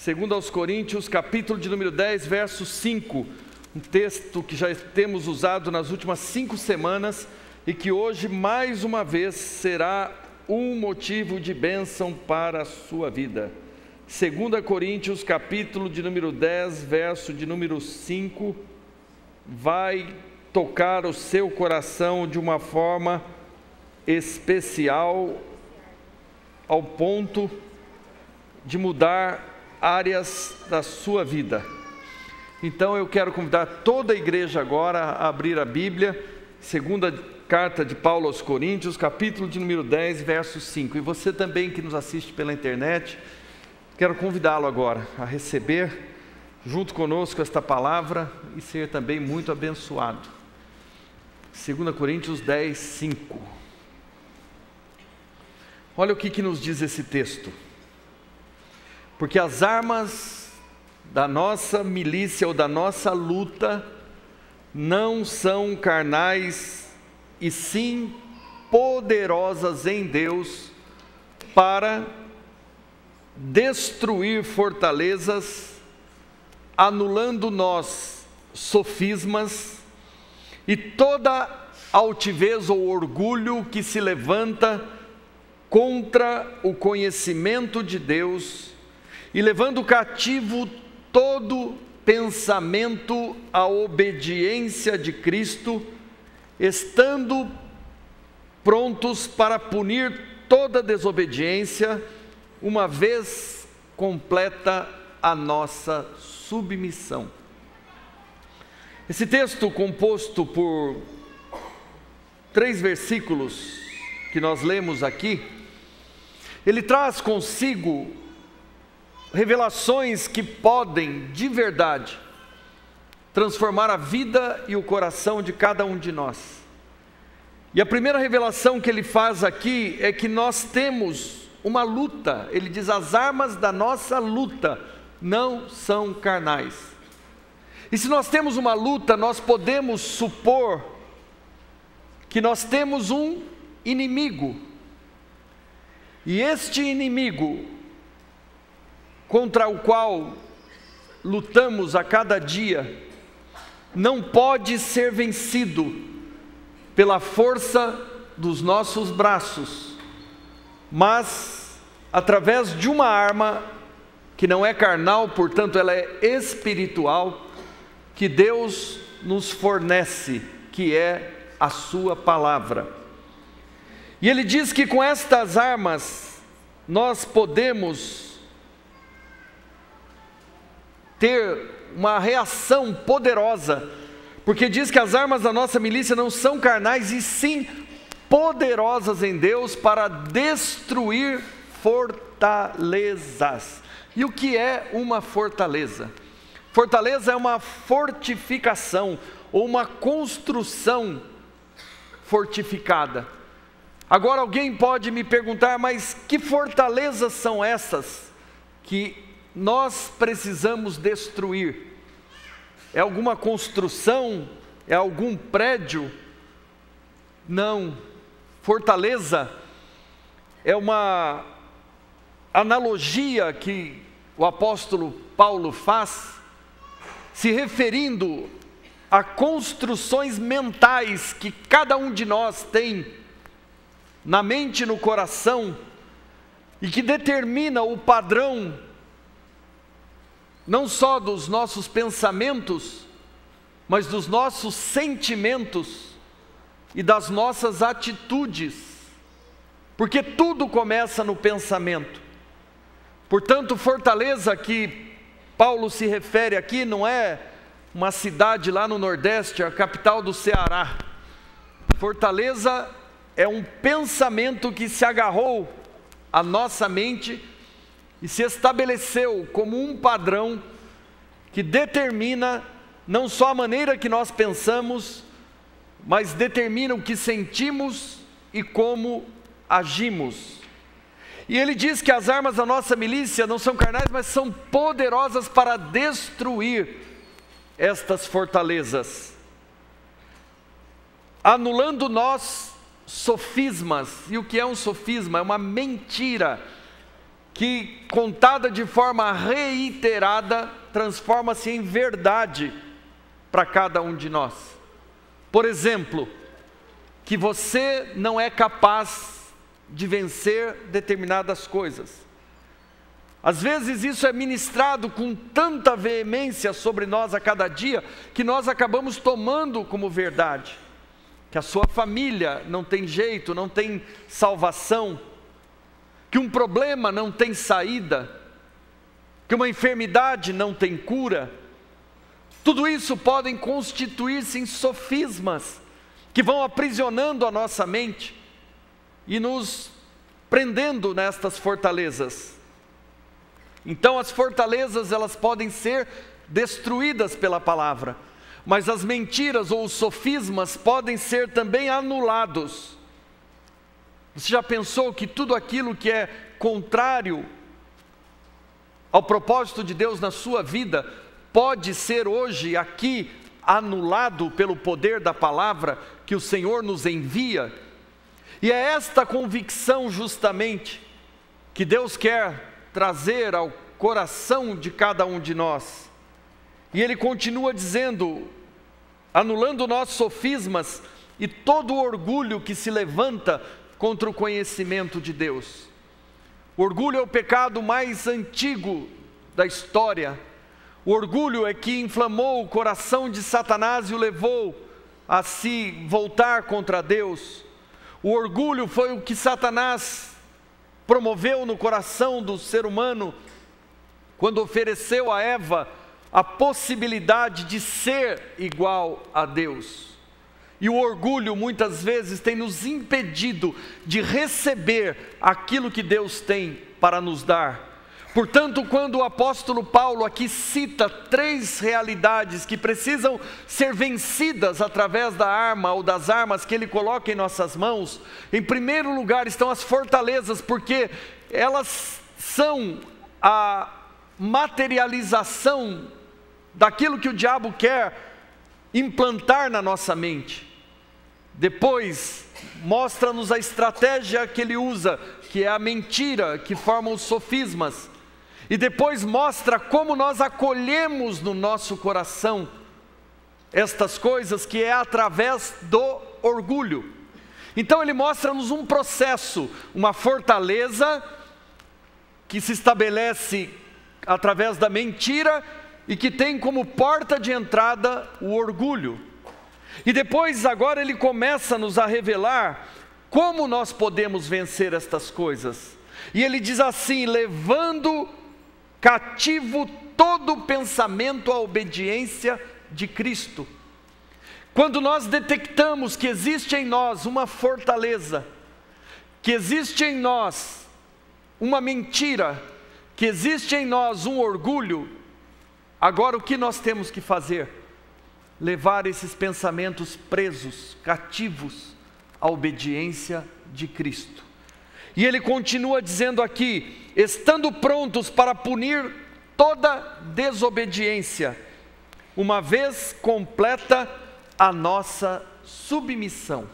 Segundo aos Coríntios, capítulo de número 10, verso 5, um texto que já temos usado nas últimas 5 semanas e que hoje, mais uma vez, será um motivo de bênção para a sua vida. 2 Coríntios, capítulo de número 10, verso de número 5, vai tocar o seu coração de uma forma especial, ao ponto de mudar áreas da sua vida. Então eu quero convidar toda a igreja agora a abrir a Bíblia, segunda carta de Paulo aos Coríntios, capítulo de número 10, verso 5. E você também que nos assiste pela internet, quero convidá-lo agora a receber junto conosco esta palavra e ser também muito abençoado. 2 Coríntios 10, 5. Olha o que nos diz esse texto. Porque as armas da nossa milícia ou da nossa luta não são carnais, e sim poderosas em Deus para destruir fortalezas, anulando nós sofismas e toda altivez ou orgulho que se levanta contra o conhecimento de Deus, e levando cativo todo pensamento à obediência de Cristo, estando prontos para punir toda desobediência, uma vez completa a nossa submissão. Esse texto, composto por 3 versículos que nós lemos aqui, ele traz consigo revelações que podem, de verdade, transformar a vida e o coração de cada um de nós. E a primeira revelação que ele faz aqui é que nós temos uma luta. Ele diz: as armas da nossa luta não são carnais. E se nós temos uma luta, nós podemos supor que nós temos um inimigo. E este inimigo contra o qual lutamos a cada dia, não pode ser vencido pela força dos nossos braços, mas através de uma arma que não é carnal, portanto ela é espiritual, que Deus nos fornece, que é a sua palavra. E ele diz que com estas armas nós podemos ter uma reação poderosa, porque diz que as armas da nossa milícia não são carnais, e sim poderosas em Deus para destruir fortalezas. E o que é uma fortaleza? Fortaleza é uma fortificação, ou uma construção fortificada. Agora alguém pode me perguntar: mas que fortalezas são essas que nós precisamos destruir? É alguma construção? É algum prédio? Não. Fortaleza é uma analogia que o apóstolo Paulo faz, se referindo a construções mentais que cada um de nós tem na mente e no coração, e que determina o padrão não só dos nossos pensamentos, mas dos nossos sentimentos e das nossas atitudes, porque tudo começa no pensamento. Portanto, fortaleza que Paulo se refere aqui não é uma cidade lá no Nordeste, a capital do Ceará. Fortaleza é um pensamento que se agarrou à nossa mente e se estabeleceu como um padrão que determina não só a maneira que nós pensamos, mas determina o que sentimos e como agimos. E ele diz que as armas da nossa milícia não são carnais, mas são poderosas para destruir estas fortalezas, anulando nós sofismas. E o que é um sofisma? É uma mentira que, contada de forma reiterada, transforma-se em verdade para cada um de nós. Por exemplo, que você não é capaz de vencer determinadas coisas. Às vezes isso é ministrado com tanta veemência sobre nós a cada dia, que nós acabamos tomando como verdade. Que a sua família não tem jeito, não tem salvação, que um problema não tem saída, que uma enfermidade não tem cura. Tudo isso podem constituir-se em sofismas, que vão aprisionando a nossa mente e nos prendendo nestas fortalezas. Então as fortalezas, elas podem ser destruídas pela palavra, mas as mentiras ou os sofismas podem ser também anulados. Você já pensou que tudo aquilo que é contrário ao propósito de Deus na sua vida, pode ser hoje aqui anulado pelo poder da palavra que o Senhor nos envia? E é esta convicção justamente que Deus quer trazer ao coração de cada um de nós. E Ele continua dizendo, anulando nossos sofismas e todo o orgulho que se levanta contra o conhecimento de Deus. O orgulho é o pecado mais antigo da história. O orgulho é que inflamou o coração de Satanás e o levou a se voltar contra Deus. O orgulho foi o que Satanás promoveu no coração do ser humano, quando ofereceu a Eva a possibilidade de ser igual a Deus. E o orgulho muitas vezes tem nos impedido de receber aquilo que Deus tem para nos dar. Portanto, quando o apóstolo Paulo aqui cita 3 realidades que precisam ser vencidas através da arma ou das armas que ele coloca em nossas mãos, em primeiro lugar estão as fortalezas, porque elas são a materialização daquilo que o diabo quer implantar na nossa mente. Depois, mostra-nos a estratégia que ele usa, que é a mentira, que forma os sofismas. E depois mostra como nós acolhemos no nosso coração estas coisas, que é através do orgulho. Então ele mostra-nos um processo, uma fortaleza que se estabelece através da mentira e que tem como porta de entrada o orgulho. E depois agora ele começa-nos a revelar como nós podemos vencer estas coisas. E ele diz assim, levando cativo todo pensamento à obediência de Cristo. Quando nós detectamos que existe em nós uma fortaleza, que existe em nós uma mentira, que existe em nós um orgulho, agora o que nós temos que fazer? Levar esses pensamentos presos, cativos, à obediência de Cristo. E ele continua dizendo aqui, estando prontos para punir toda desobediência, uma vez completa a nossa submissão.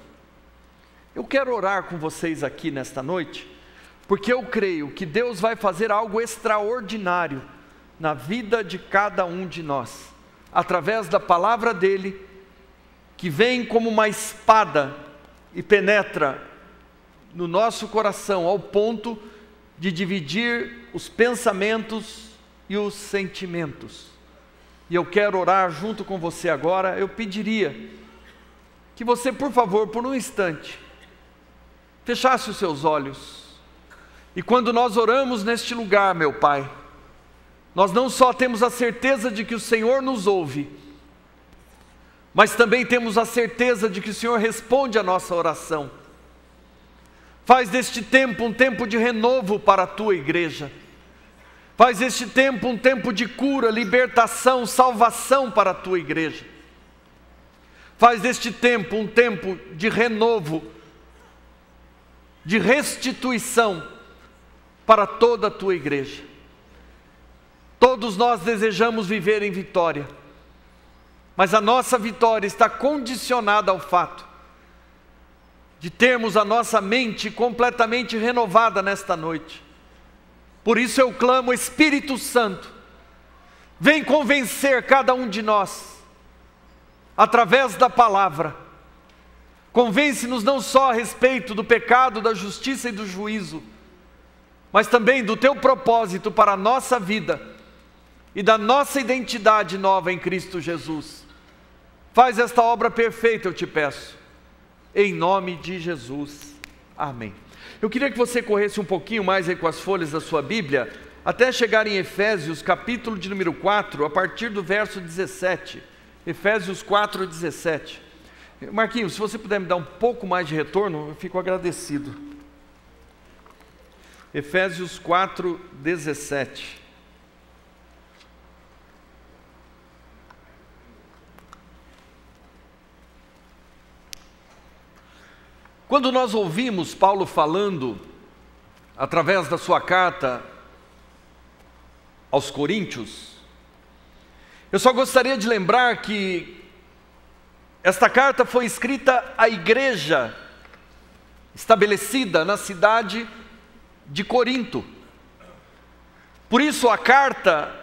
Eu quero orar com vocês aqui nesta noite, porque eu creio que Deus vai fazer algo extraordinário na vida de cada um de nós, através da palavra dele, que vem como uma espada e penetra no nosso coração, ao ponto de dividir os pensamentos e os sentimentos. E eu quero orar junto com você agora. Eu pediria que você, por favor, por um instante, fechasse os seus olhos. E quando nós oramos neste lugar, meu Pai, nós não só temos a certeza de que o Senhor nos ouve, mas também temos a certeza de que o Senhor responde a nossa oração. Faz deste tempo um tempo de renovo para a Tua igreja. Faz deste tempo um tempo de cura, libertação, salvação para a Tua igreja. Faz deste tempo um tempo de renovo, de restituição para toda a Tua igreja. Todos nós desejamos viver em vitória, mas a nossa vitória está condicionada ao fato de termos a nossa mente completamente renovada nesta noite. Por isso eu clamo, Espírito Santo, vem convencer cada um de nós, através da palavra. Convence-nos não só a respeito do pecado, da justiça e do juízo, mas também do teu propósito para a nossa vida e da nossa identidade nova em Cristo Jesus. Faz esta obra perfeita, eu te peço, em nome de Jesus. Amém. Eu queria que você corresse um pouquinho mais aí com as folhas da sua Bíblia, até chegar em Efésios, capítulo de número 4, a partir do verso 17. Efésios 4, 17. Marquinhos, se você puder me dar um pouco mais de retorno, eu fico agradecido. Efésios 4, 17. Quando nós ouvimos Paulo falando, através da sua carta aos Coríntios, eu só gostaria de lembrar que esta carta foi escrita à igreja estabelecida na cidade de Corinto. Por isso a carta,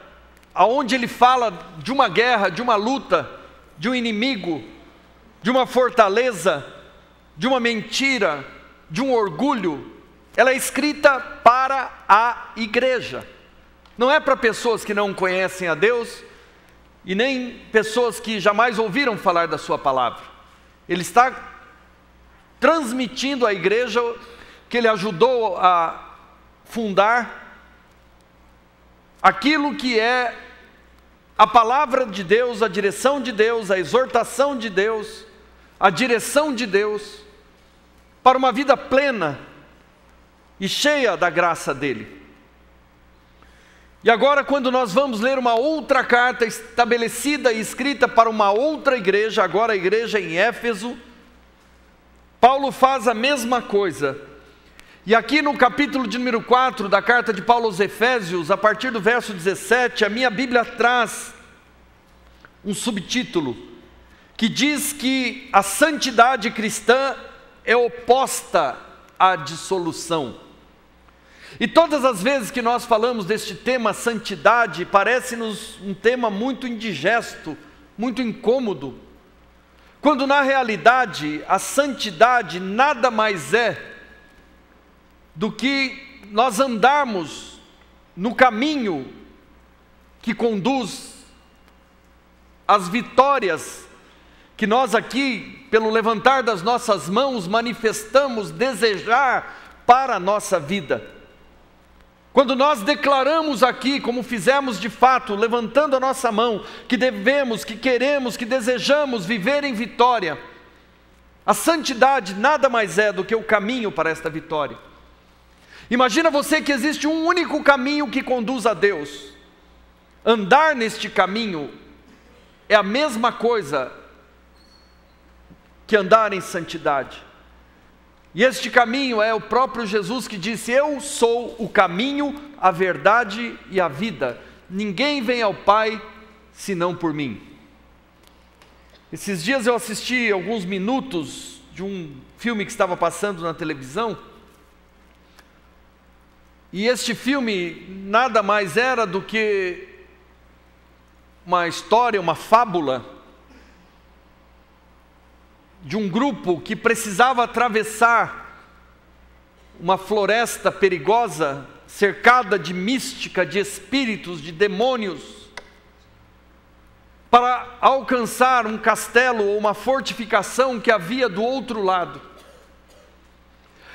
aonde ele fala de uma guerra, de uma luta, de um inimigo, de uma fortaleza, de uma mentira, de um orgulho, ela é escrita para a igreja. Não é para pessoas que não conhecem a Deus, e nem pessoas que jamais ouviram falar da sua palavra. Ele está transmitindo à igreja que ele ajudou a fundar, aquilo que é a palavra de Deus, a direção de Deus, a exortação de Deus, a direção de Deus, para uma vida plena e cheia da graça dele. E agora, quando nós vamos ler uma outra carta estabelecida e escrita para uma outra igreja, agora a igreja em Éfeso, Paulo faz a mesma coisa. E aqui no capítulo de número 4 da carta de Paulo aos Efésios, a partir do verso 17, a minha Bíblia traz um subtítulo que diz que a santidade cristã é oposta à dissolução. E todas as vezes que nós falamos deste tema santidade, parece-nos um tema muito indigesto, muito incômodo, quando na realidade a santidade nada mais é do que nós andarmos no caminho que conduz às vitórias que nós aqui, pelo levantar das nossas mãos, manifestamos desejar para a nossa vida. Quando nós declaramos aqui, como fizemos de fato, levantando a nossa mão, que devemos, que queremos, que desejamos viver em vitória, a santidade nada mais é do que o caminho para esta vitória. Imagina você que existe um único caminho que conduz a Deus. Andar neste caminho é a mesma coisa que andar em santidade. E este caminho é o próprio Jesus que disse: eu sou o caminho, a verdade e a vida. Ninguém vem ao Pai senão por mim. Esses dias eu assisti alguns minutos de um filme que estava passando na televisão. E este filme nada mais era do que uma história, uma fábula de um grupo que precisava atravessar uma floresta perigosa, cercada de mística, de espíritos, de demônios, para alcançar um castelo ou uma fortificação que havia do outro lado.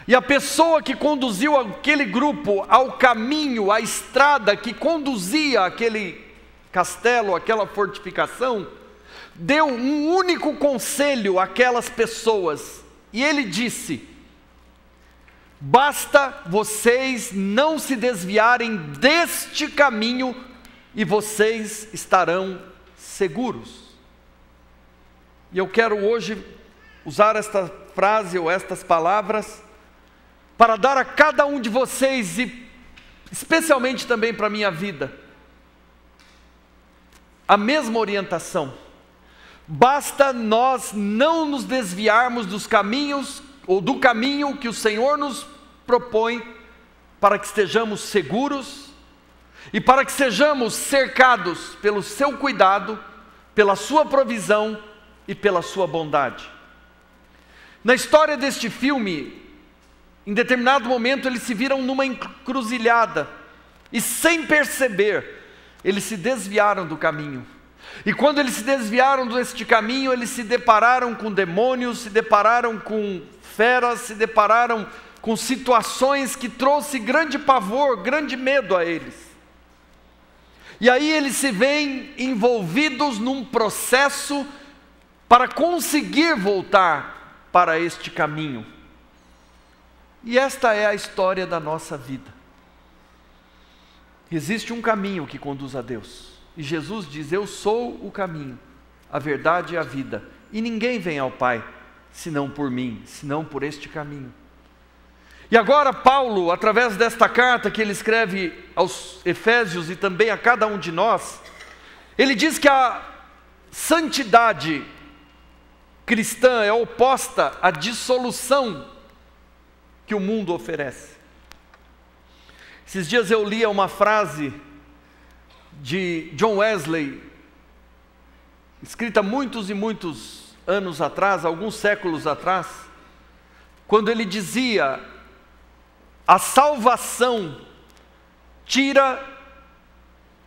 E a pessoa que conduziu aquele grupo ao caminho, à estrada que conduzia aquele castelo, aquela fortificação, deu um único conselho àquelas pessoas, e ele disse: basta vocês não se desviarem deste caminho e vocês estarão seguros. E eu quero hoje usar esta frase ou estas palavras para dar a cada um de vocês, e especialmente também para a minha vida, a mesma orientação. Basta nós não nos desviarmos dos caminhos, ou do caminho que o Senhor nos propõe, para que estejamos seguros e para que sejamos cercados pelo seu cuidado, pela sua provisão e pela sua bondade. Na história deste filme, em determinado momento eles se viram numa encruzilhada e, sem perceber, eles se desviaram do caminho. E quando eles se desviaram deste caminho, eles se depararam com demônios, se depararam com feras, se depararam com situações que trouxe grande pavor, grande medo a eles. E aí eles se veem envolvidos num processo para conseguir voltar para este caminho. E esta é a história da nossa vida. Existe um caminho que conduz a Deus. E Jesus diz: eu sou o caminho, a verdade e a vida. E ninguém vem ao Pai, senão por mim, senão por este caminho. E agora Paulo, através desta carta que ele escreve aos Efésios e também a cada um de nós, ele diz que a santidade cristã é oposta à dissolução que o mundo oferece. Esses dias eu lia uma frase de John Wesley, escrita muitos e muitos anos atrás, alguns séculos atrás, quando ele dizia: a salvação tira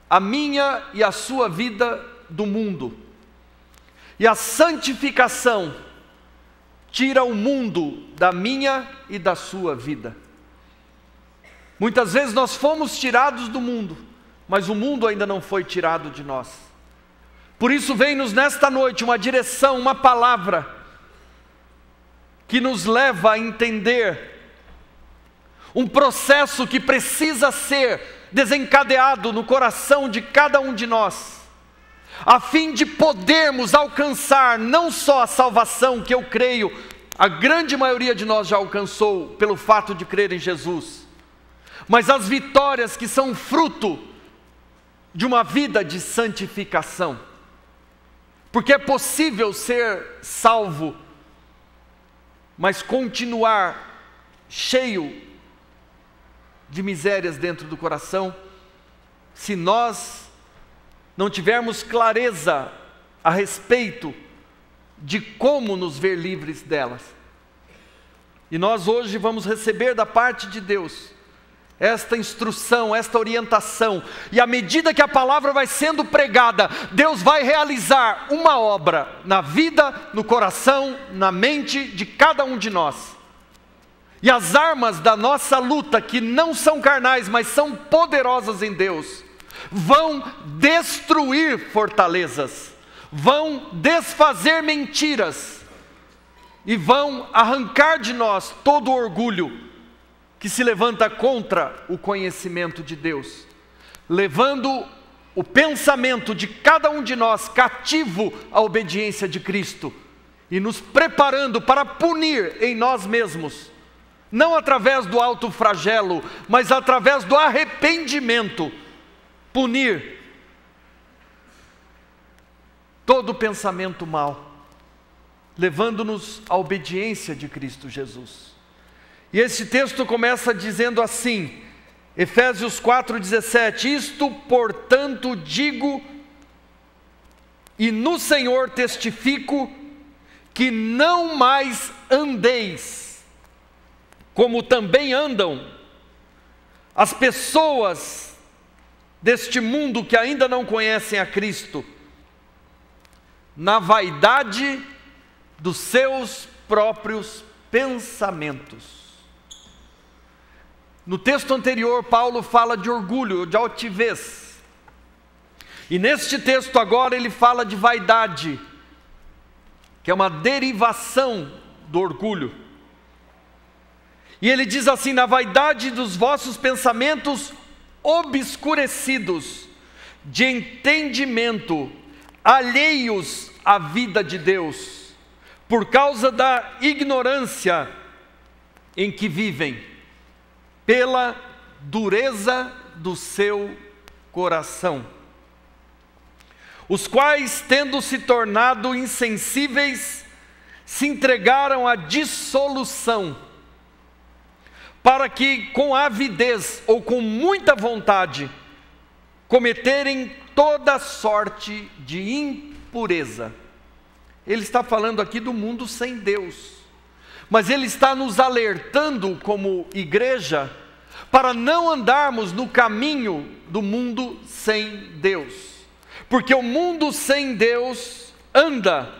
a minha e a sua vida do mundo, e a santificação tira o mundo da minha e da sua vida. Muitas vezes nós fomos tirados do mundo, mas o mundo ainda não foi tirado de nós. Por isso vem-nos nesta noite uma direção, uma palavra, que nos leva a entender um processo que precisa ser desencadeado no coração de cada um de nós, a fim de podermos alcançar não só a salvação, que eu creio a grande maioria de nós já alcançou pelo fato de crer em Jesus, mas as vitórias que são fruto de uma vida de santificação. Porque é possível ser salvo, mas continuar cheio de misérias dentro do coração, se nós não tivermos clareza a respeito de como nos ver livres delas. E nós hoje vamos receber da parte de Deus esta instrução, esta orientação, e à medida que a palavra vai sendo pregada, Deus vai realizar uma obra na vida, no coração, na mente de cada um de nós. E as armas da nossa luta, que não são carnais, mas são poderosas em Deus, vão destruir fortalezas, vão desfazer mentiras, e vão arrancar de nós todo o orgulho que se levanta contra o conhecimento de Deus, levando o pensamento de cada um de nós cativo à obediência de Cristo, e nos preparando para punir em nós mesmos, não através do autoflagelo, mas através do arrependimento, punir todo pensamento mau, levando-nos à obediência de Cristo Jesus. E esse texto começa dizendo assim, Efésios 4,17: isto, portanto, digo e no Senhor testifico, que não mais andeis como também andam as pessoas deste mundo que ainda não conhecem a Cristo, na vaidade dos seus próprios pensamentos. No texto anterior, Paulo fala de orgulho, de altivez. E neste texto agora ele fala de vaidade, que é uma derivação do orgulho. E ele diz assim: na vaidade dos vossos pensamentos obscurecidos, de entendimento, alheios à vida de Deus, por causa da ignorância em que vivem, pela dureza do seu coração, os quais, tendo se tornado insensíveis, se entregaram à dissolução, para que com avidez ou com muita vontade cometerem toda sorte de impureza. Ele está falando aqui do mundo sem Deus, mas ele está nos alertando como igreja para não andarmos no caminho do mundo sem Deus, porque o mundo sem Deus anda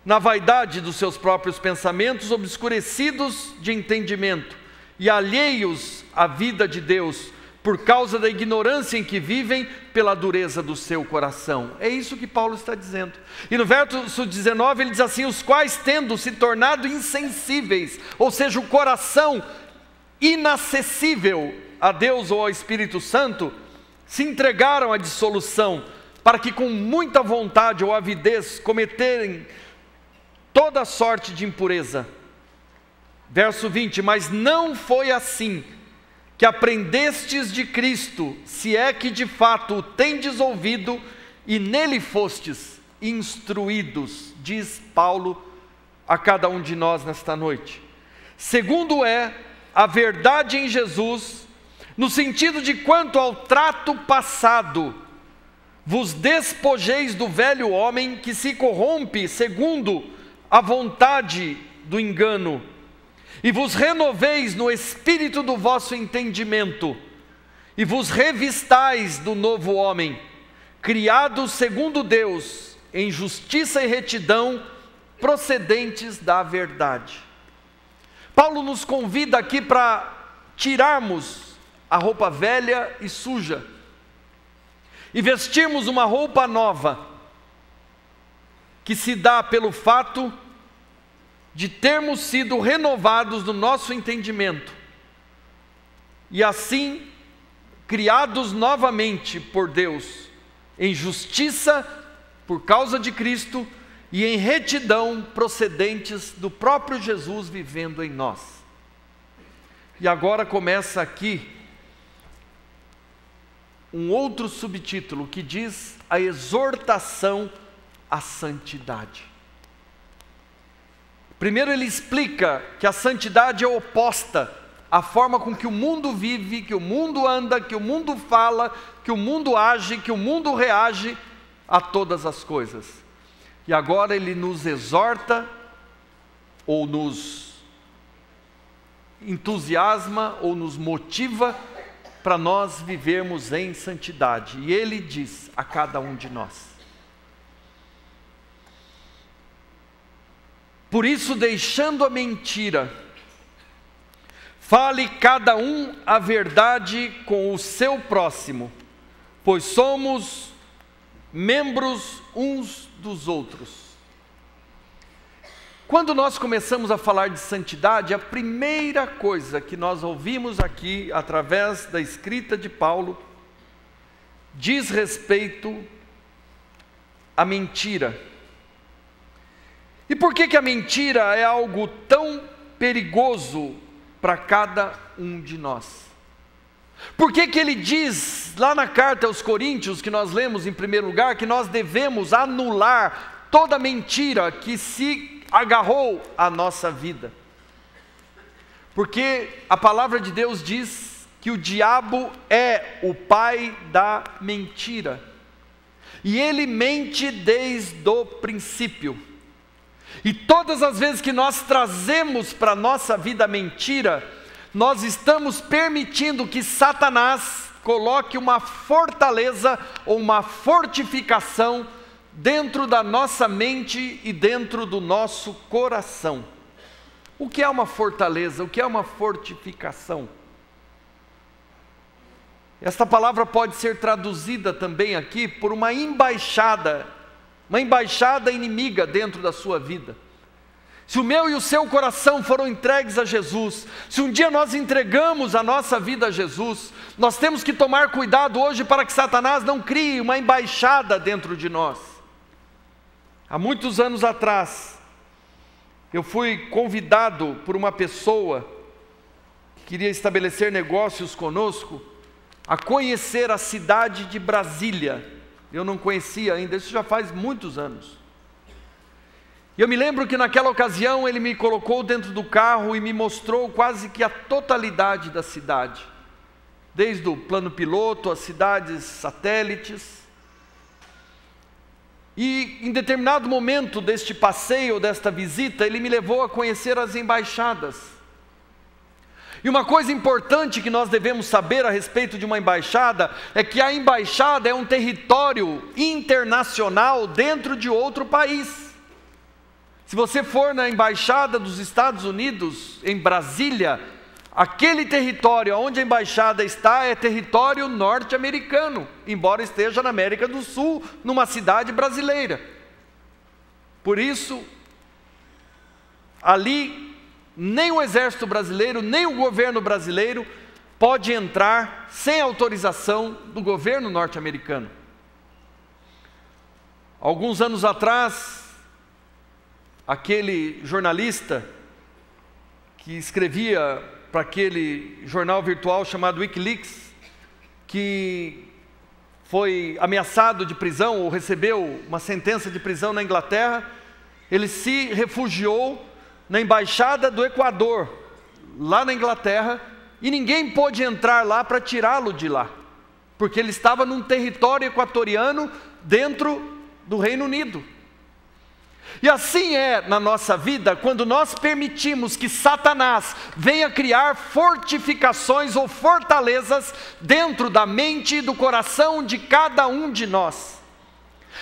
na vaidade dos seus próprios pensamentos, obscurecidos de entendimento e alheios à vida de Deus, por causa da ignorância em que vivem, pela dureza do seu coração. É isso que Paulo está dizendo. E no verso 19 ele diz assim: os quais, tendo se tornado insensíveis, ou seja, o coração inacessível a Deus ou ao Espírito Santo, se entregaram à dissolução, para que com muita vontade ou avidez cometerem toda sorte de impureza. Verso 20: mas não foi assim que aprendestes de Cristo, se é que de fato o tendes ouvido e nele fostes instruídos, diz Paulo a cada um de nós nesta noite. Segundo é a verdade em Jesus, no sentido de quanto ao trato passado, vos despojeis do velho homem que se corrompe segundo a vontade do engano, e vos renoveis no espírito do vosso entendimento, e vos revistais do novo homem, criado segundo Deus, em justiça e retidão, procedentes da verdade. Paulo nos convida aqui para tirarmos a roupa velha e suja, e vestirmos uma roupa nova, que se dá pelo fato de termos sido renovados no nosso entendimento, e assim criados novamente por Deus, em justiça por causa de Cristo, e em retidão procedentes do próprio Jesus vivendo em nós. E agora começa aqui um outro subtítulo que diz: a exortação à santidade. Primeiro ele explica que a santidade é oposta à forma com que o mundo vive, que o mundo anda, que o mundo fala, que o mundo age, que o mundo reage a todas as coisas. E agora ele nos exorta, ou nos entusiasma, ou nos motiva para nós vivermos em santidade. E ele diz a cada um de nós: por isso, deixando a mentira, fale cada um a verdade com o seu próximo, pois somos membros uns dos outros. Quando nós começamos a falar de santidade, a primeira coisa que nós ouvimos aqui, através da escrita de Paulo, diz respeito à mentira. E por que a mentira é algo tão perigoso para cada um de nós? Por que ele diz lá na carta aos Coríntios, que nós lemos em primeiro lugar, que nós devemos anular toda mentira que se agarrou à nossa vida? Porque a palavra de Deus diz que o diabo é o pai da mentira, e ele mente desde o princípio. E todas as vezes que nós trazemos para a nossa vida a mentira, nós estamos permitindo que Satanás coloque uma fortaleza ou uma fortificação dentro da nossa mente e dentro do nosso coração. O que é uma fortaleza? O que é uma fortificação? Esta palavra pode ser traduzida também aqui por uma embaixada inimiga dentro da sua vida. Se o meu e o seu coração foram entregues a Jesus, se um dia nós entregamos a nossa vida a Jesus, nós temos que tomar cuidado hoje para que Satanás não crie uma embaixada dentro de nós. Há muitos anos atrás, eu fui convidado por uma pessoa que queria estabelecer negócios conosco, a conhecer a cidade de Brasília. Eu não conhecia ainda, isso já faz muitos anos. E eu me lembro que naquela ocasião ele me colocou dentro do carro e me mostrou quase que a totalidade da cidade, desde o plano piloto, as cidades satélites. E em determinado momento deste passeio, desta visita, ele me levou a conhecer as embaixadas. E uma coisa importante que nós devemos saber a respeito de uma embaixada é que a embaixada é um território internacional dentro de outro país. Se você for na embaixada dos Estados Unidos, em Brasília, aquele território onde a embaixada está é território norte-americano, embora esteja na América do Sul, numa cidade brasileira. Por isso, ali, nem o exército brasileiro, nem o governo brasileiro pode entrar sem autorização do governo norte-americano. Alguns anos atrás, aquele jornalista que escrevia para aquele jornal virtual chamado Wikileaks, que foi ameaçado de prisão ou recebeu uma sentença de prisão na Inglaterra, ele se refugiou na embaixada do Equador, lá na Inglaterra, e ninguém pôde entrar lá para tirá-lo de lá, porque ele estava num território equatoriano dentro do Reino Unido. E assim é na nossa vida, quando nós permitimos que Satanás venha criar fortificações ou fortalezas dentro da mente e do coração de cada um de nós.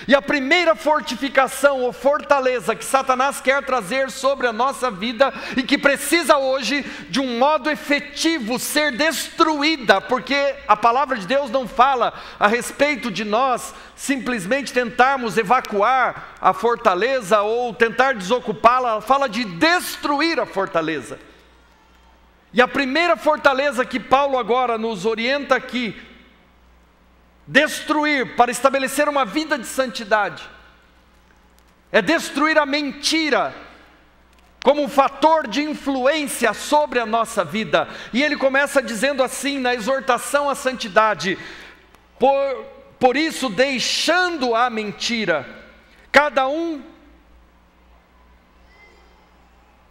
E a primeira fortificação ou fortaleza que Satanás quer trazer sobre a nossa vida e que precisa hoje de um modo efetivo ser destruída, porque a palavra de Deus não fala a respeito de nós simplesmente tentarmos evacuar a fortaleza ou tentar desocupá-la, ela fala de destruir a fortaleza. E a primeira fortaleza que Paulo agora nos orienta aqui, destruir para estabelecer uma vida de santidade, é destruir a mentira como um fator de influência sobre a nossa vida. E ele começa dizendo assim na exortação à santidade: por isso, deixando a mentira,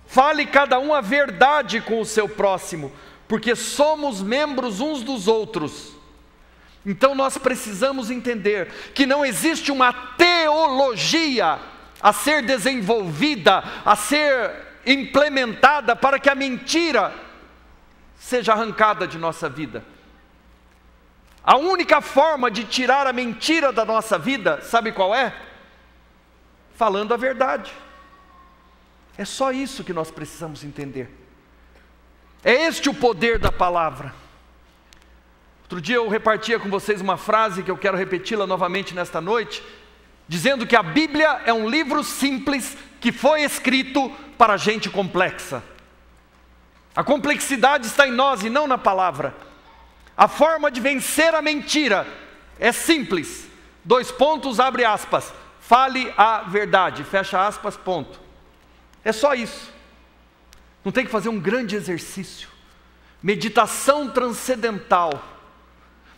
fale cada um a verdade com o seu próximo, porque somos membros uns dos outros. Então nós precisamos entender que não existe uma teologia a ser desenvolvida, a ser implementada para que a mentira seja arrancada de nossa vida. A única forma de tirar a mentira da nossa vida, sabe qual é? Falando a verdade. É só isso que nós precisamos entender. É este o poder da palavra. Outro dia eu repartia com vocês uma frase que eu quero repeti-la novamente nesta noite, dizendo que a Bíblia é um livro simples que foi escrito para gente complexa. A complexidade está em nós e não na palavra. A forma de vencer a mentira é simples. 2 pontos, abre aspas. Fale a verdade, fecha aspas, ponto. É só isso. Não tem que fazer um grande exercício. Meditação transcendental.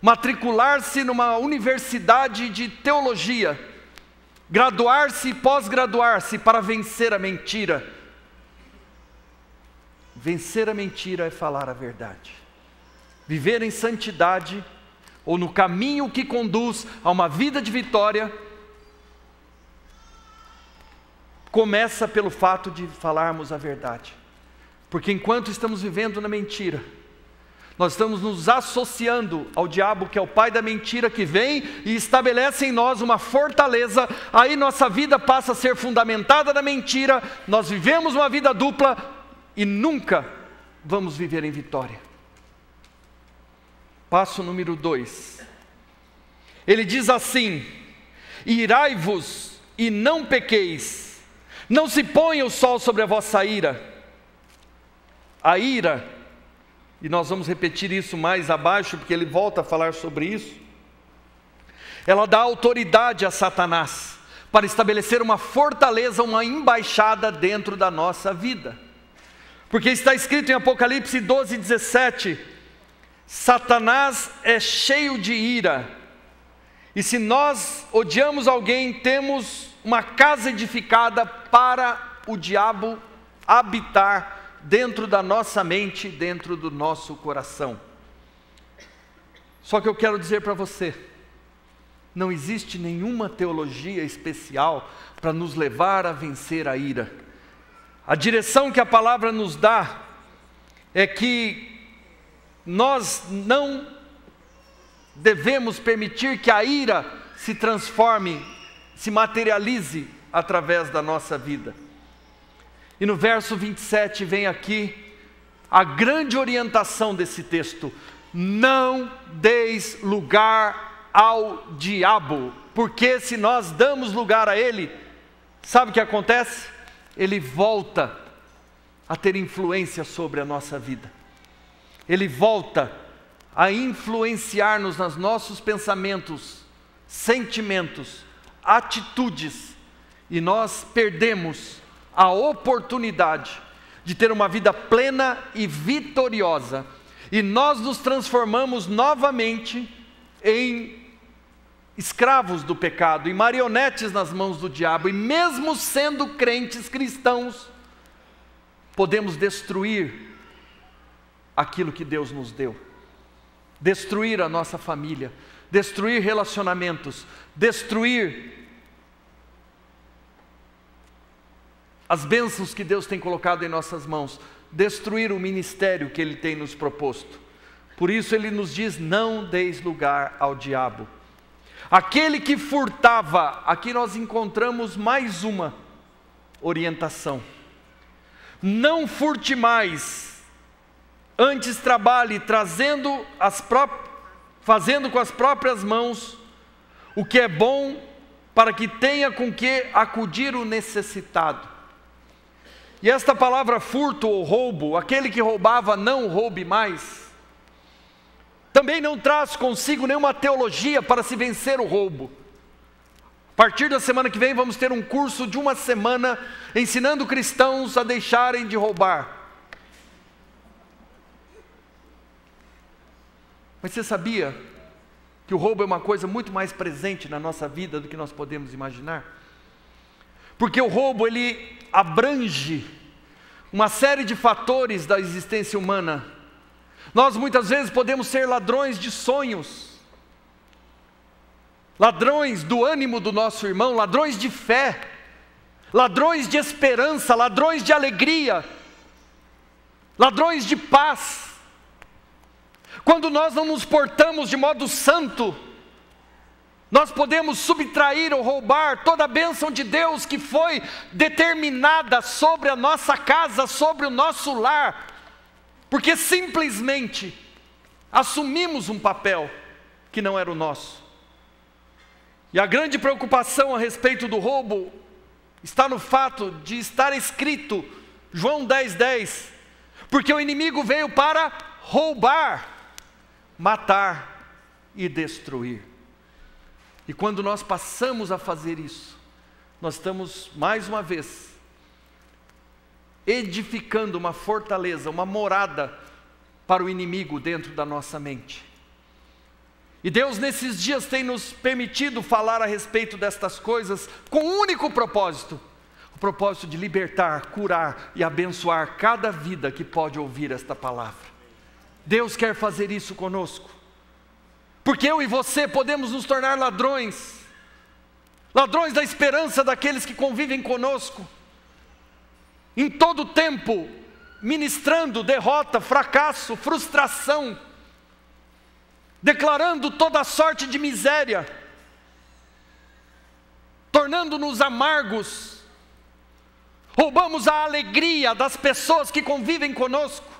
Matricular-se numa universidade de teologia, graduar-se e pós-graduar-se para vencer a mentira. Vencer a mentira é falar a verdade. Viver em santidade, ou no caminho que conduz a uma vida de vitória, começa pelo fato de falarmos a verdade. Porque enquanto estamos vivendo na mentira, nós estamos nos associando ao diabo, que é o pai da mentira, que vem e estabelece em nós uma fortaleza. Aí nossa vida passa a ser fundamentada na mentira, nós vivemos uma vida dupla e nunca vamos viver em vitória. Passo número 2. Ele diz assim: irai-vos e não pequeis, não se ponha o sol sobre a vossa ira. A ira, e nós vamos repetir isso mais abaixo, porque ele volta a falar sobre isso, ela dá autoridade a Satanás, para estabelecer uma fortaleza, uma embaixada dentro da nossa vida. Porque está escrito em Apocalipse 12:17, Satanás é cheio de ira, E se nós odiamos alguém, temos uma casa edificada para o diabo habitar dentro da nossa mente, dentro do nosso coração. Só que eu quero dizer para você, não existe nenhuma teologia especial para nos levar a vencer a ira. A direção que a palavra nos dá é que nós não devemos permitir que a ira se transforme, se materialize através da nossa vida. E no verso 27 vem aqui a grande orientação desse texto: não deis lugar ao diabo, porque se nós damos lugar a ele, sabe o que acontece? Ele volta a ter influência sobre a nossa vida. Ele volta a influenciar-nos nos nossos pensamentos, sentimentos, atitudes, e nós perdemos a oportunidade de ter uma vida plena e vitoriosa, e nós nos transformamos novamente em escravos do pecado, em marionetes nas mãos do diabo, e mesmo sendo crentes cristãos, podemos destruir aquilo que Deus nos deu, destruir a nossa família, destruir relacionamentos, destruir as bênçãos que Deus tem colocado em nossas mãos, destruir o ministério que Ele tem nos proposto. Por isso Ele nos diz: não deis lugar ao diabo. Aquele que furtava, aqui nós encontramos mais uma orientação: não furte mais, antes trabalhe, fazendo com as próprias mãos o que é bom, para que tenha com que acudir o necessitado. E esta palavra furto ou roubo, aquele que roubava não roube mais, também não traz consigo nenhuma teologia para se vencer o roubo. A partir da semana que vem vamos ter um curso de uma semana ensinando cristãos a deixarem de roubar. Mas você sabia que o roubo é uma coisa muito mais presente na nossa vida do que nós podemos imaginar? Porque o roubo, ele abrange uma série de fatores da existência humana. Nós muitas vezes podemos ser ladrões de sonhos, ladrões do ânimo do nosso irmão, ladrões de fé, ladrões de esperança, ladrões de alegria, ladrões de paz. Quando nós não nos portamos de modo santo, nós podemos subtrair ou roubar toda a bênção de Deus que foi determinada sobre a nossa casa, sobre o nosso lar, porque simplesmente assumimos um papel que não era o nosso. E a grande preocupação a respeito do roubo está no fato de estar escrito, João 10:10, porque o inimigo veio para roubar, matar e destruir. E quando nós passamos a fazer isso, nós estamos mais uma vez edificando uma fortaleza, uma morada para o inimigo dentro da nossa mente. E Deus nesses dias tem nos permitido falar a respeito destas coisas com um único propósito: o propósito de libertar, curar e abençoar cada vida que pode ouvir esta palavra. Deus quer fazer isso conosco, porque eu e você podemos nos tornar ladrões da esperança daqueles que convivem conosco, em todo tempo ministrando derrota, fracasso, frustração, declarando toda sorte de miséria, tornando-nos amargos, roubamos a alegria das pessoas que convivem conosco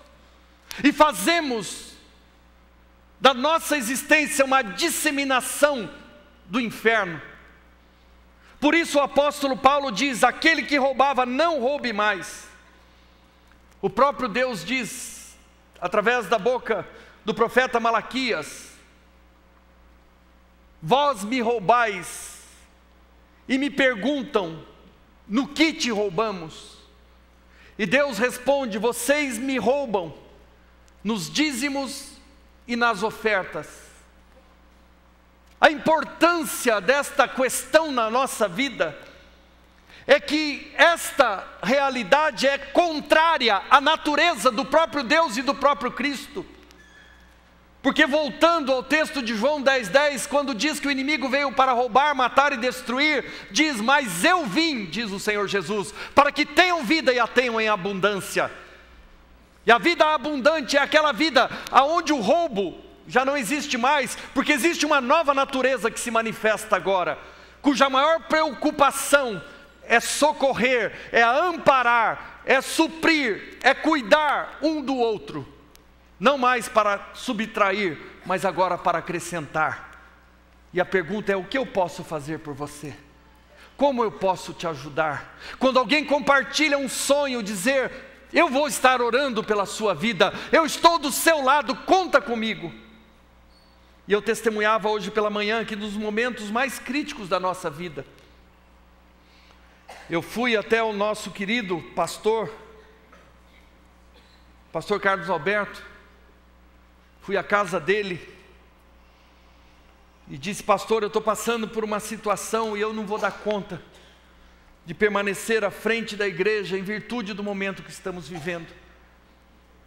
e fazemos da nossa existência uma disseminação do inferno. Por isso o apóstolo Paulo diz: aquele que roubava não roube mais. O próprio Deus diz, através da boca do profeta Malaquias: vós me roubais e me perguntam, no que te roubamos? E Deus responde: vocês me roubam nos dízimos e nas ofertas. a importância desta questão na nossa vida é que esta realidade é contrária à natureza do próprio Deus e do próprio Cristo. Porque voltando ao texto de João 10:10, quando diz que o inimigo veio para roubar, matar e destruir, diz: mas eu vim, diz o Senhor Jesus, para que tenham vida e a tenham em abundância. E a vida abundante é aquela vida onde o roubo já não existe mais, porque existe uma nova natureza que se manifesta agora, cuja maior preocupação é socorrer, é amparar, é suprir, é cuidar um do outro. Não mais para subtrair, mas agora para acrescentar. E a pergunta é: o que eu posso fazer por você? Como eu posso te ajudar? Quando alguém compartilha um sonho, dizer: eu vou estar orando pela sua vida, eu estou do seu lado, conta comigo. E eu testemunhava hoje pela manhã que nos momentos mais críticos da nossa vida, eu fui até o nosso querido pastor Carlos Alberto, fui à casa dele e disse: pastor, eu estou passando por uma situação e eu não vou dar conta de permanecer à frente da igreja em virtude do momento que estamos vivendo.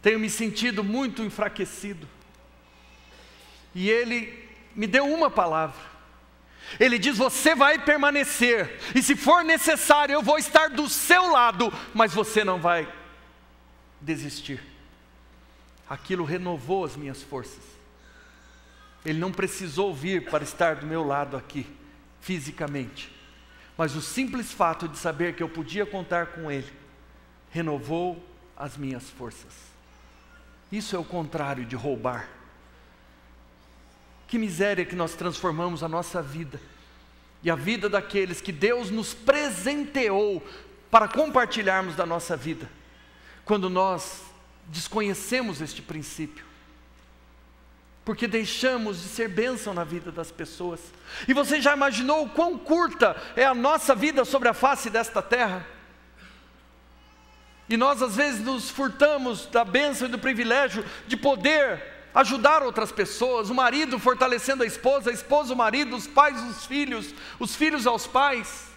Tenho me sentido muito enfraquecido. E ele me deu uma palavra. Ele diz: você vai permanecer, e se for necessário eu vou estar do seu lado, mas você não vai desistir. Aquilo renovou as minhas forças. Ele não precisou vir para estar do meu lado aqui, fisicamente, mas o simples fato de saber que eu podia contar com ele, renovou as minhas forças. Isso é o contrário de roubar. Que miséria que nós transformamos a nossa vida e a vida daqueles que Deus nos presenteou para compartilharmos da nossa vida, quando nós desconhecemos este princípio, porque deixamos de ser bênção na vida das pessoas. E você já imaginou o quão curta é a nossa vida sobre a face desta terra? E nós às vezes nos furtamos da bênção e do privilégio de poder ajudar outras pessoas, o marido fortalecendo a esposa o marido, os pais os filhos aos pais.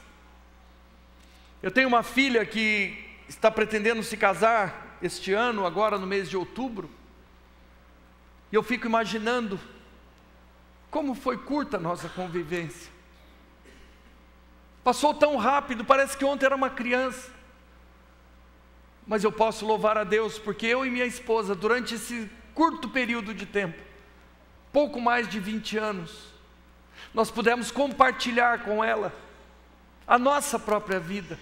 Eu tenho uma filha que está pretendendo se casar este ano, agora no mês de outubro, e eu fico imaginando como foi curta a nossa convivência. Passou tão rápido, parece que ontem era uma criança. Mas eu posso louvar a Deus, porque eu e minha esposa, durante esse curto período de tempo, pouco mais de 20 anos, nós pudemos compartilhar com ela a nossa própria vida,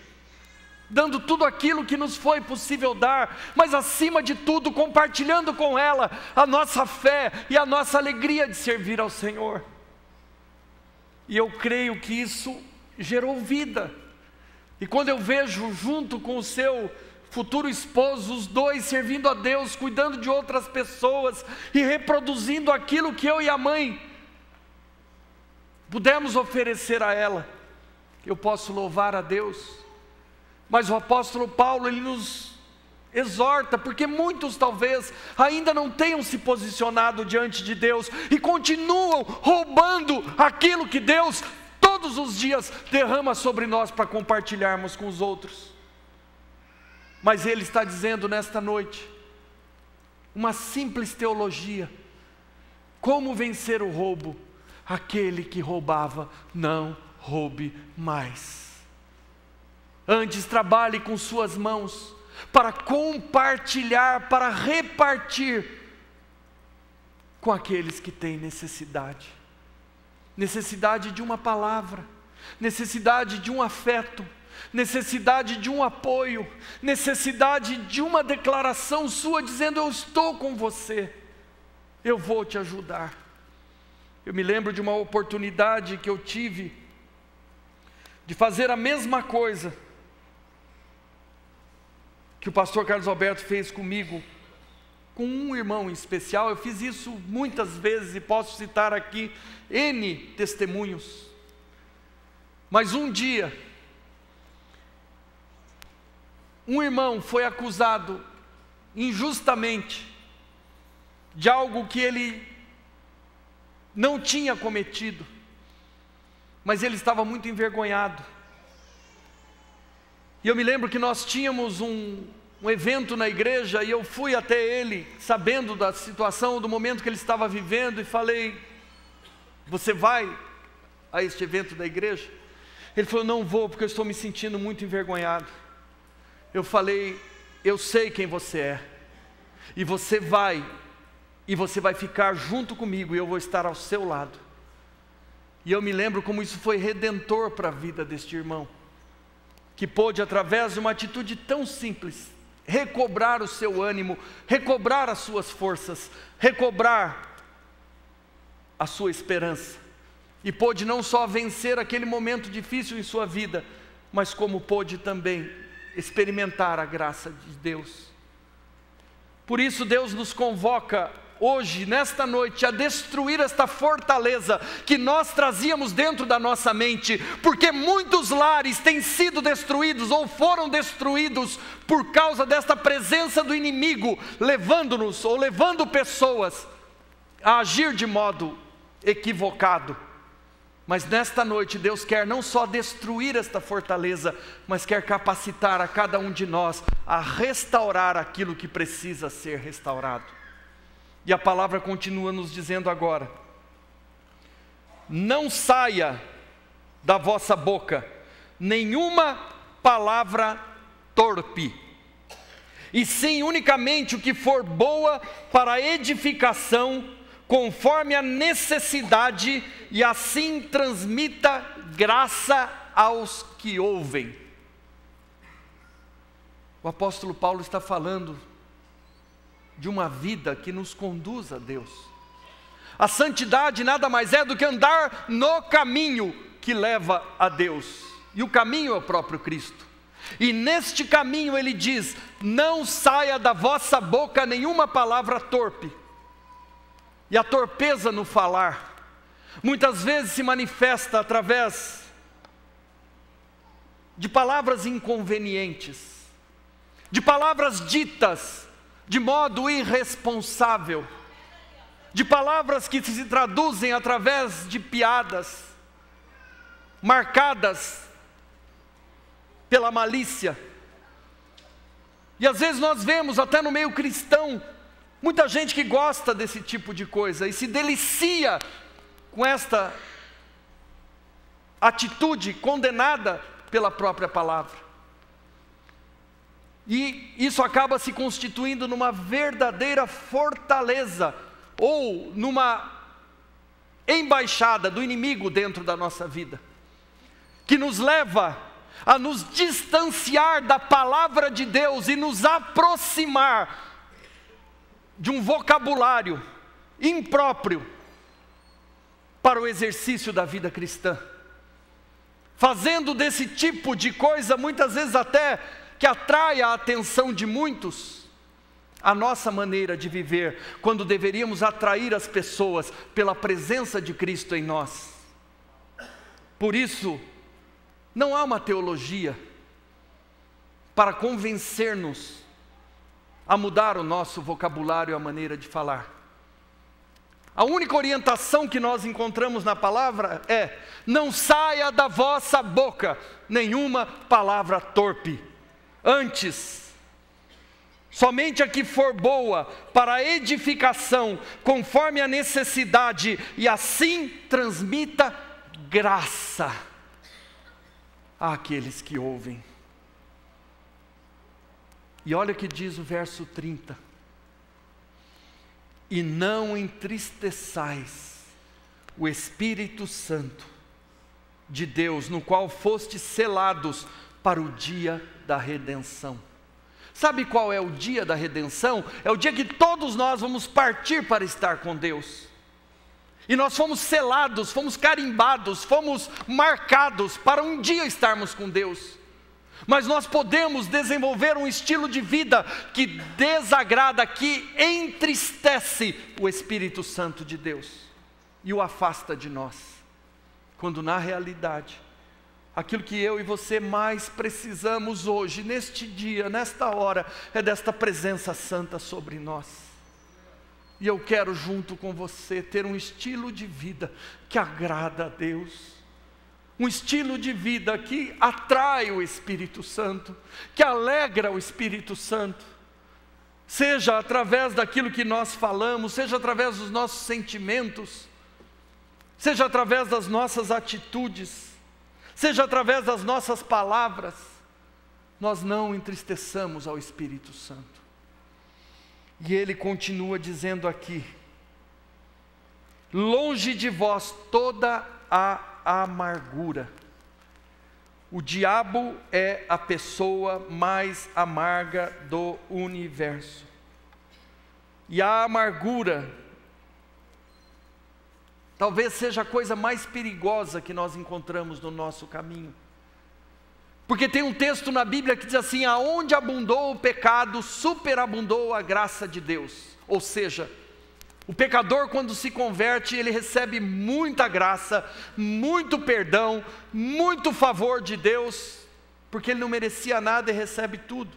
dando tudo aquilo que nos foi possível dar, mas acima de tudo compartilhando com ela a nossa fé e a nossa alegria de servir ao Senhor. E eu creio que isso gerou vida. E quando eu vejo junto com o seu futuro esposo, os dois servindo a Deus, cuidando de outras pessoas e reproduzindo aquilo que eu e a mãe pudemos oferecer a ela, eu posso louvar a Deus. Mas o apóstolo Paulo, ele nos exorta, porque muitos talvez ainda não tenham se posicionado diante de Deus e continuam roubando aquilo que Deus todos os dias derrama sobre nós para compartilharmos com os outros. Mas ele está dizendo nesta noite uma simples teologia: como vencer o roubo? Aquele que roubava, não roube mais. Antes trabalhe com suas mãos para compartilhar, para repartir com aqueles que têm necessidade. Necessidade de uma palavra, necessidade de um afeto, necessidade de um apoio, necessidade de uma declaração sua dizendo: eu estou com você, eu vou te ajudar. Eu me lembro de uma oportunidade que eu tive de fazer a mesma coisa que o pastor Carlos Alberto fez comigo, com um irmão em especial. Eu fiz isso muitas vezes e posso citar aqui N testemunhos. Mas um dia, um irmão foi acusado injustamente de algo que ele não tinha cometido. mas ele estava muito envergonhado. E eu me lembro que nós tínhamos um evento na igreja, e eu fui até ele, sabendo da situação, do momento que ele estava vivendo, e falei: você vai a este evento da igreja? Ele falou: não vou, porque eu estou me sentindo muito envergonhado. Eu falei: eu sei quem você é, e você vai ficar junto comigo, e eu vou estar ao seu lado. E eu me lembro como isso foi redentor para a vida deste irmão, que pôde, através de uma atitude tão simples, recobrar o seu ânimo, recobrar as suas forças, recobrar a sua esperança, e pôde não só vencer aquele momento difícil em sua vida, mas como pôde também experimentar a graça de Deus. Por isso Deus nos convoca hoje, nesta noite, a destruir esta fortaleza que nós trazíamos dentro da nossa mente, porque muitos lares têm sido destruídos ou foram destruídos por causa desta presença do inimigo, levando-nos ou levando pessoas a agir de modo equivocado. Mas nesta noite Deus quer não só destruir esta fortaleza, mas quer capacitar a cada um de nós a restaurar aquilo que precisa ser restaurado. E a palavra continua nos dizendo agora: não saia da vossa boca nenhuma palavra torpe, e sim unicamente o que for boa para a edificação, conforme a necessidade, e assim transmita graça aos que ouvem. O apóstolo Paulo está falando de uma vida que nos conduz a Deus. A santidade nada mais é do que andar no caminho que leva a Deus, e o caminho é o próprio Cristo. E neste caminho ele diz: não saia da vossa boca nenhuma palavra torpe. E a torpeza no falar muitas vezes se manifesta através de palavras inconvenientes, de palavras ditas de modo irresponsável, de palavras que se traduzem através de piadas, marcadas pela malícia. E às vezes nós vemos até no meio cristão, muita gente que gosta desse tipo de coisa, e se delicia com esta atitude condenada pela própria palavra. E isso acaba se constituindo numa verdadeira fortaleza, ou numa embaixada do inimigo dentro da nossa vida, que nos leva a nos distanciar da palavra de Deus e nos aproximar de um vocabulário impróprio para o exercício da vida cristã, fazendo desse tipo de coisa, muitas vezes até que atrai a atenção de muitos, a nossa maneira de viver, quando deveríamos atrair as pessoas pela presença de Cristo em nós. Por isso, não há uma teologia para convencer-nos a mudar o nosso vocabulário e a maneira de falar. A única orientação que nós encontramos na palavra é: não saia da vossa boca nenhuma palavra torpe. Antes, somente a que for boa para a edificação, conforme a necessidade, e assim transmita graça àqueles que ouvem. E olha o que diz o verso 30. E não entristeçais o Espírito Santo de Deus, no qual fostes selados para o dia da redenção. Sabe qual é o dia da redenção? É o dia que todos nós vamos partir para estar com Deus. E nós fomos selados, fomos carimbados, fomos marcados para um dia estarmos com Deus. Mas nós podemos desenvolver um estilo de vida que desagrada, que entristece o Espírito Santo de Deus e o afasta de nós, quando na realidade aquilo que eu e você mais precisamos hoje, neste dia, nesta hora, é desta presença santa sobre nós. E eu quero junto com você ter um estilo de vida que agrada a Deus, um estilo de vida que atrai o Espírito Santo, que alegra o Espírito Santo, seja através daquilo que nós falamos, seja através dos nossos sentimentos, seja através das nossas atitudes, seja através das nossas palavras, nós não entristeçamos ao Espírito Santo. E ele continua dizendo aqui: longe de vós toda a amargura. O diabo é a pessoa mais amarga do universo. E a amargura talvez seja a coisa mais perigosa que nós encontramos no nosso caminho. Porque tem um texto na Bíblia que diz assim: aonde abundou o pecado, superabundou a graça de Deus. Ou seja, o pecador, quando se converte, ele recebe muita graça, muito perdão, muito favor de Deus, porque ele não merecia nada e recebe tudo.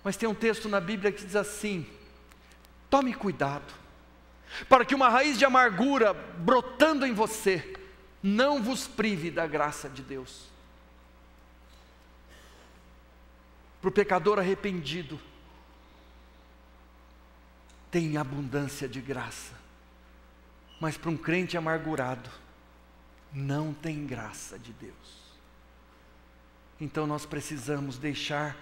Mas tem um texto na Bíblia que diz assim: tome cuidado, para que uma raiz de amargura brotando em você não vos prive da graça de Deus. Para o pecador arrependido, tem abundância de graça, mas para um crente amargurado, não tem graça de Deus. Então nós precisamos deixar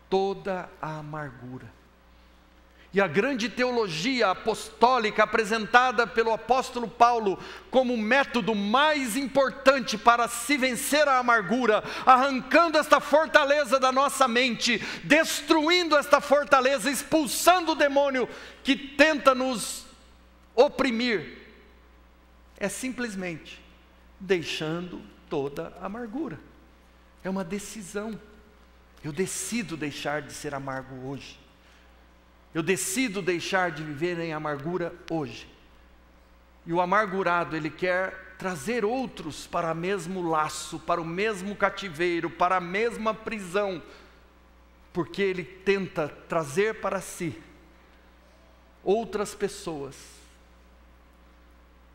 toda a amargura. E a grande teologia apostólica apresentada pelo apóstolo Paulo como o método mais importante para se vencer a amargura, arrancando esta fortaleza da nossa mente, destruindo esta fortaleza, expulsando o demônio que tenta nos oprimir, é simplesmente deixando toda a amargura. É uma decisão. Eu decido deixar de ser amargo hoje. Eu decido deixar de viver em amargura hoje. E o amargurado, ele quer trazer outros para o mesmo laço, para o mesmo cativeiro, para a mesma prisão, porque ele tenta trazer para si outras pessoas,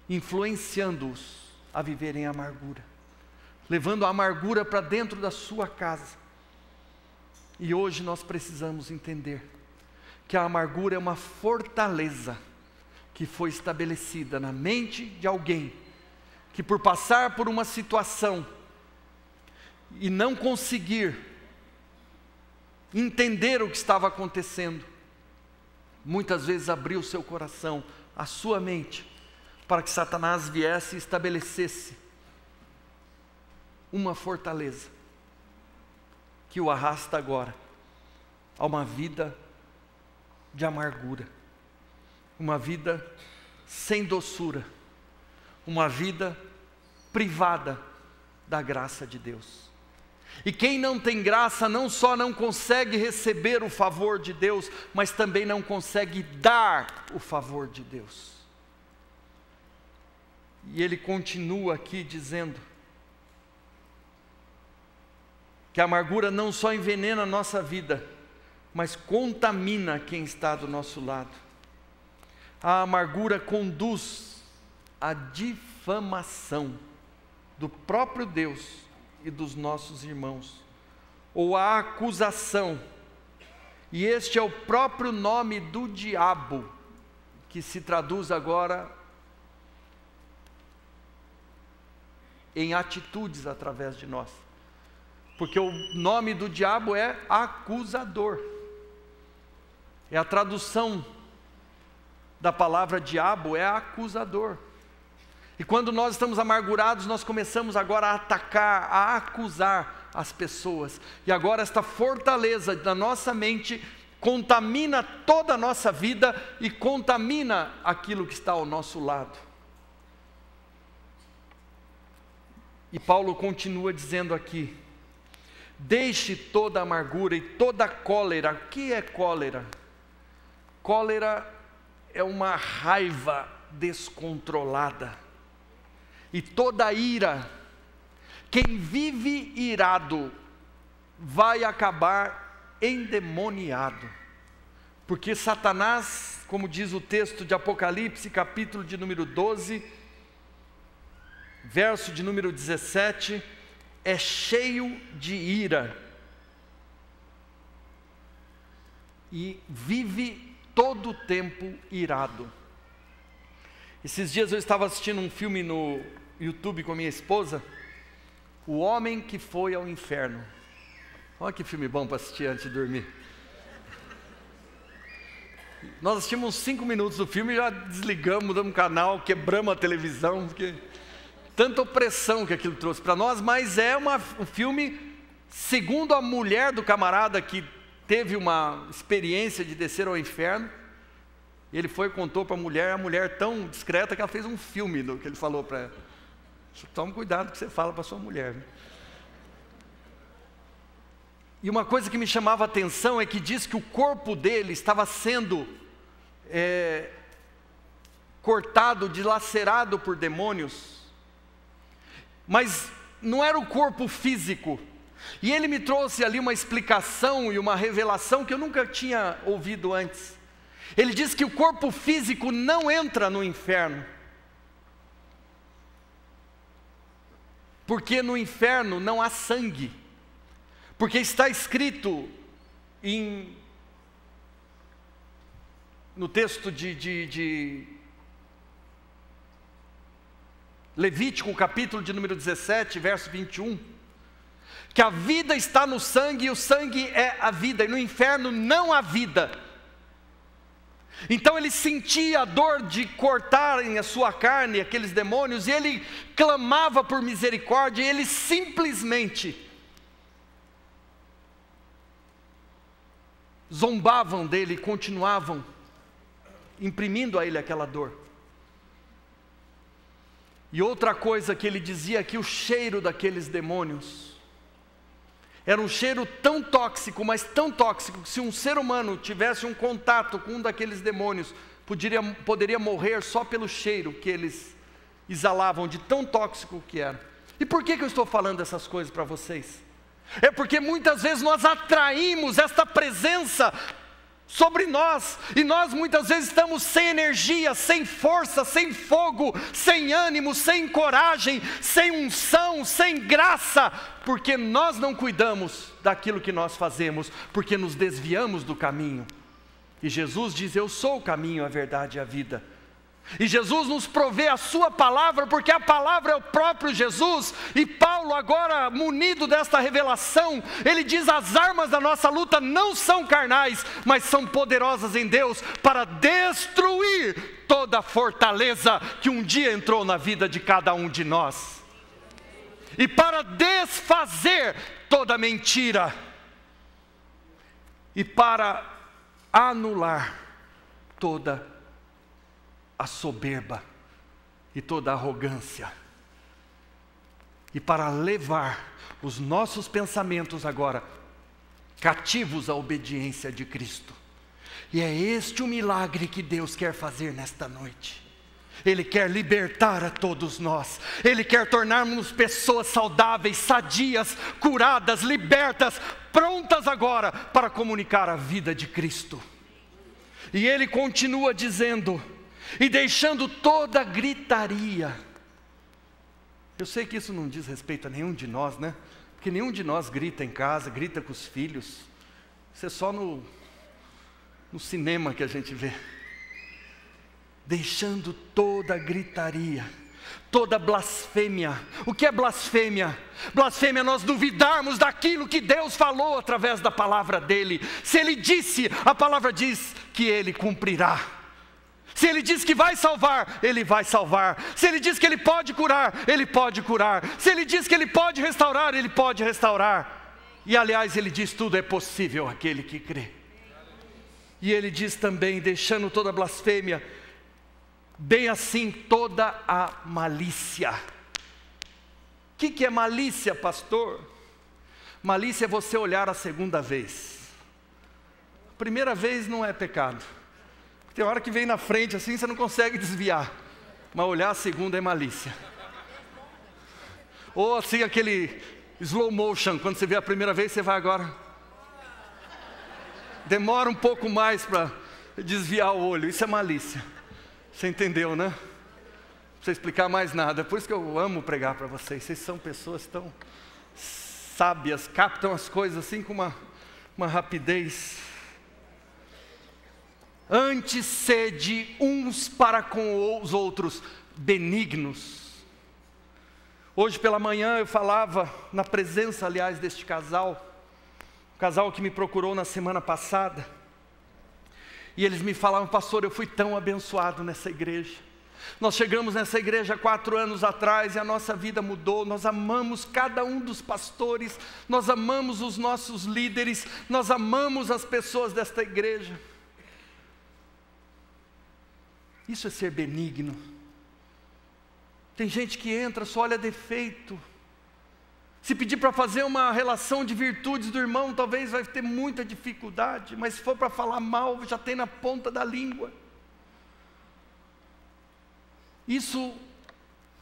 influenciando-os a viver em amargura, levando a amargura para dentro da sua casa. E hoje nós precisamos entender que a amargura é uma fortaleza que foi estabelecida na mente de alguém, que por passar por uma situação e não conseguir entender o que estava acontecendo, muitas vezes abriu o seu coração, a sua mente, para que Satanás viesse e estabelecesse uma fortaleza que o arrasta agora a uma vida de amargura, uma vida sem doçura, uma vida privada da graça de Deus. E quem não tem graça não só não consegue receber o favor de Deus, mas também não consegue dar o favor de Deus. E ele continua aqui dizendo que a amargura não só envenena a nossa vida, mas contamina quem está do nosso lado. A amargura conduz à difamação do próprio Deus e dos nossos irmãos, ou à acusação, e este é o próprio nome do diabo, que se traduz agora em atitudes através de nós, porque o nome do diabo é acusador. É a tradução da palavra diabo, é acusador. E quando nós estamos amargurados, nós começamos agora a atacar, a acusar as pessoas. E agora esta fortaleza da nossa mente contamina toda a nossa vida e contamina aquilo que está ao nosso lado. E Paulo continua dizendo aqui: deixe toda a amargura e toda a cólera. O que é cólera? Cólera é uma raiva descontrolada. E toda ira. Quem vive irado vai acabar endemoniado. Porque Satanás, como diz o texto de Apocalipse, capítulo de número 12, verso de número 17, é cheio de ira e vive todo o tempo irado. Esses dias eu estava assistindo um filme no YouTube com a minha esposa, O Homem que Foi ao Inferno. Olha que filme bom para assistir antes de dormir. Nós assistimos uns 5 minutos do filme e já desligamos, mudamos o canal, quebramos a televisão, porque tanta opressão que aquilo trouxe para nós. Mas é um filme, segundo a mulher do camarada que teve uma experiência de descer ao inferno, ele foi e contou para a mulher tão discreta que ela fez um filme do que ele falou para ela. Tome cuidado com o que você fala para sua mulher, viu? E uma coisa que me chamava a atenção é que diz que o corpo dele estava sendo cortado, dilacerado por demônios, mas não era o corpo físico. E ele me trouxe ali uma explicação e uma revelação que eu nunca tinha ouvido antes. Ele diz que o corpo físico não entra no inferno, porque no inferno não há sangue. Porque está escrito no texto de Levítico, capítulo de número 17, verso 21, que a vida está no sangue e o sangue é a vida, e no inferno não há vida. Então ele sentia a dor de cortarem a sua carne, aqueles demônios, e ele clamava por misericórdia, e eles simplesmente zombavam dele e continuavam imprimindo a ele aquela dor. E outra coisa que ele dizia é que o cheiro daqueles demônios era um cheiro tão tóxico, mas tão tóxico, que se um ser humano tivesse um contato com um daqueles demônios, poderia morrer só pelo cheiro que eles exalavam, de tão tóxico que era. E por que eu estou falando essas coisas para vocês? É porque muitas vezes nós atraímos esta presença sobre nós, e nós muitas vezes estamos sem energia, sem força, sem fogo, sem ânimo, sem coragem, sem unção, sem graça, porque nós não cuidamos daquilo que nós fazemos, porque nos desviamos do caminho. E Jesus diz: eu sou o caminho, a verdade e a vida. E Jesus nos provê a sua palavra, porque a palavra é o próprio Jesus. E Paulo, agora munido desta revelação, ele diz: as armas da nossa luta não são carnais, mas são poderosas em Deus para destruir toda a fortaleza que um dia entrou na vida de cada um de nós, e para desfazer toda mentira, e para anular toda a soberba e toda a arrogância, e para levar os nossos pensamentos agora cativos à obediência de Cristo. E é este o milagre que Deus quer fazer nesta noite. Ele quer libertar a todos nós, Ele quer tornar-nos pessoas saudáveis, sadias, curadas, libertas, prontas agora para comunicar a vida de Cristo. E Ele continua dizendo: e deixando toda gritaria. Eu sei que isso não diz respeito a nenhum de nós, né? Porque nenhum de nós grita em casa, grita com os filhos. Isso é só no cinema que a gente vê. Deixando toda gritaria, toda blasfêmia. O que é blasfêmia? Blasfêmia é nós duvidarmos daquilo que Deus falou através da palavra dEle. Se Ele disse, a palavra diz que Ele cumprirá. Se Ele diz que vai salvar, Ele vai salvar. Se Ele diz que Ele pode curar, Ele pode curar. Se Ele diz que Ele pode restaurar, Ele pode restaurar. E aliás, Ele diz: tudo é possível àquele que crê. E Ele diz também, deixando toda a blasfêmia, bem assim toda a malícia. O que é malícia, pastor? Malícia é você olhar a segunda vez. A primeira vez não é pecado. Tem hora que vem na frente assim, você não consegue desviar. Mas olhar a segunda é malícia. Ou assim, aquele slow motion, quando você vê a primeira vez, você vai agora. Demora um pouco mais para desviar o olho. Isso é malícia. Você entendeu, né? precisa explicar mais nada. Por isso que eu amo pregar para vocês. Vocês são pessoas tão sábias, captam as coisas assim com uma rapidez. Antes sede uns para com os outros benignos. Hoje pela manhã eu falava, na presença aliás deste casal, um casal que me procurou na semana passada, e eles me falavam: pastor, eu fui tão abençoado nessa igreja. Nós chegamos nessa igreja 4 anos atrás e a nossa vida mudou. Nós amamos cada um dos pastores, nós amamos os nossos líderes, nós amamos as pessoas desta igreja. Isso é ser benigno. Tem gente que entra, só olha defeito. Se pedir para fazer uma relação de virtudes do irmão, talvez vai ter muita dificuldade, mas se for para falar mal, já tem na ponta da língua. Isso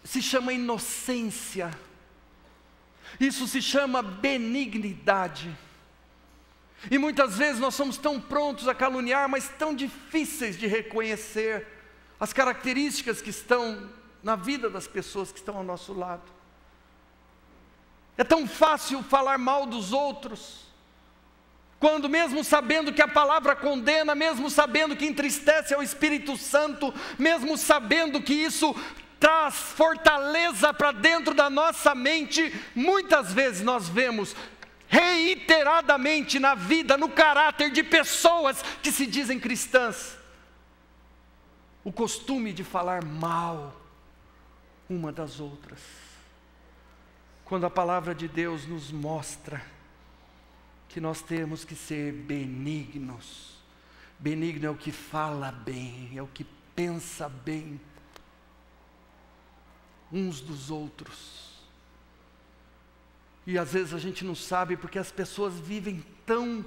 se chama inocência. Isso se chama benignidade. E muitas vezes nós somos tão prontos a caluniar, mas tão difíceis de reconhecer as características que estão na vida das pessoas que estão ao nosso lado. É tão fácil falar mal dos outros, quando mesmo sabendo que a palavra condena, mesmo sabendo que entristece ao Espírito Santo, mesmo sabendo que isso traz fortaleza para dentro da nossa mente, muitas vezes nós vemos reiteradamente na vida, no caráter de pessoas que se dizem cristãs, o costume de falar mal uma das outras. Quando a palavra de Deus nos mostra que nós temos que ser benignos. Benigno é o que fala bem, é o que pensa bem uns dos outros. E às vezes a gente não sabe porque as pessoas vivem tão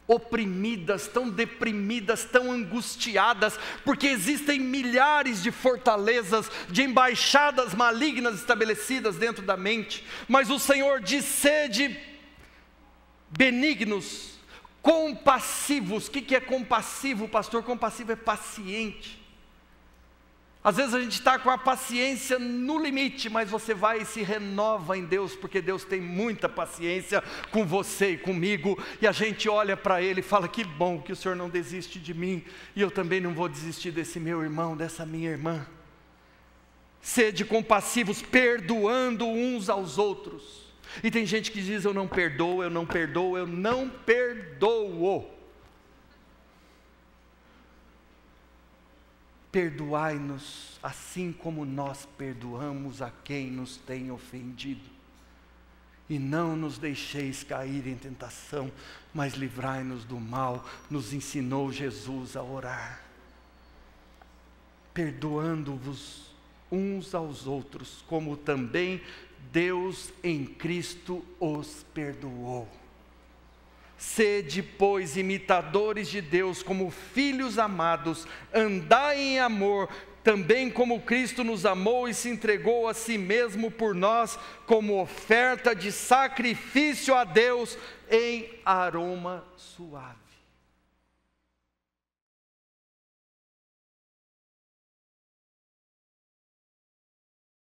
oprimidas, tão deprimidas, tão angustiadas, porque existem milhares de fortalezas, de embaixadas malignas estabelecidas dentro da mente. Mas o Senhor diz: sede benignos, compassivos. O que é compassivo, pastor? Compassivo é paciente. Às vezes a gente está com a paciência no limite, mas você vai e se renova em Deus, porque Deus tem muita paciência com você e comigo, e a gente olha para Ele e fala: que bom que o Senhor não desiste de mim, e eu também não vou desistir desse meu irmão, dessa minha irmã. Sede compassivos, perdoando uns aos outros. E tem gente que diz: eu não perdoo, eu não perdoo, eu não perdoo. Perdoai-nos assim como nós perdoamos a quem nos tem ofendido. E não nos deixeis cair em tentação, mas livrai-nos do mal. Nos ensinou Jesus a orar. Perdoando-vos uns aos outros, como também Deus em Cristo os perdoou. Sede, pois, imitadores de Deus, como filhos amados, andai em amor, também como Cristo nos amou e se entregou a si mesmo por nós, como oferta de sacrifício a Deus em aroma suave.